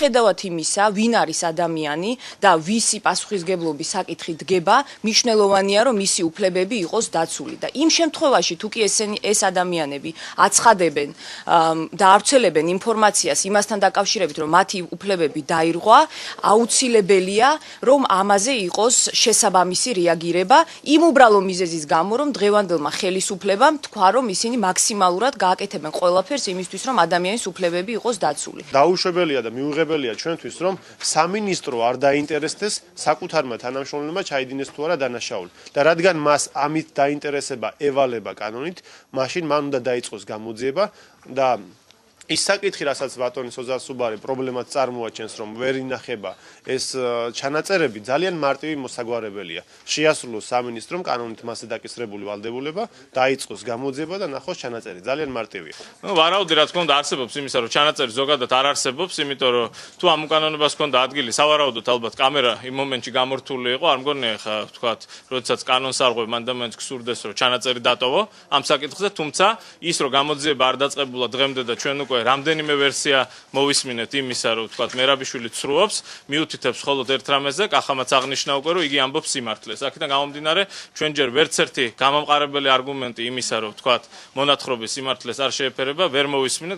მიუხედავად იმისა, ვინ არის ადამიანი და ვისი პასუხისგებლობის საკითხი დგება, მნიშვნელოვანია, რომ მისი უფლებები იყოს დაცული და იმ შემთხვევაში თუ კი ეს ადამიანები აცხადებენ და ავრცელებენ ინფორმაციას იმასთან დაკავშირებით, რომ მათი უფლებები დაირღვა, აუცილებელია, რომ ამაზე იყოს შესაბამისი რეაგირება იმ უბრალო მიზეზის გამო, რომ დღევანდელმა ხელისუფლებამ თქვა, რომ ისინი მაქსიმალურად გააკეთებენ ყველაფერს იმისთვის, რომ ადამიანის უფლებები იყოს დაცული. დაუშვებელია და მიუღებელია ჩვენთვის, რომ სამინისტრო არ დაინტერესდეს საკუთარმა თანამშრომლებმა ჩაიდინეს თუ არა დანაშაული. და რადგან მას ამით დაინტერესება ევალება კანონით, მაშინ მან უნდა დაიწყოს გამოძიება და ის საკითხი, რასაც ბატონი სოზარ სუბარი პრობლემად წარმოაჩენს, რომ ვერ ინახება ეს ჩანაწერები, ძალიან მარტივი მოსაგვარებელია. შეასრულოს სამინისტრომ კანონით მასზე დაკისრებული ვალდებულება, დაიწყოს გამოძიება და ნახოს ჩანაწერი. ძალიან მარტივია. ვარაუდი რა თქმა უნდა არსებობს იმისა, რომ ჩანაწერი ზოგადად არ არსებობს, იმიტომ რომ თუ ამ უკანონობას ჰქონდა ადგილი, სავარაუდოდ ალბათ კამერა იმ მომენტში გამორთული იყო, არ მგონია ხა ვთქვათ, როდესაც კანონს არღვევ, მან და მაინც გსურდეს, რომ ჩანაწერი დატოვო ამ საკითხზე, თუმცა ის რომ გამოძიება არ დაწყებულა დღემდე და ჩვენ უკვე რამდენიმე ვერსია მოვისმინეთ იმისა, რომ ვთქვათ, მერაბიშვილი ცრუობს, მიუთითებს მხოლოდ ერთ რამეზე, კახამაც აღნიშნა უკვე, რომ იგი ამბობს სიმართლეს. აქედან გამომდინარე, ჩვენ ჯერ ვერც ერთი გამამყარებელი არგუმენტი იმისა, რომ ვთქვათ, მონათხრობის სიმართლეს არ შეეფერება, ვერ მოვისმინეთ.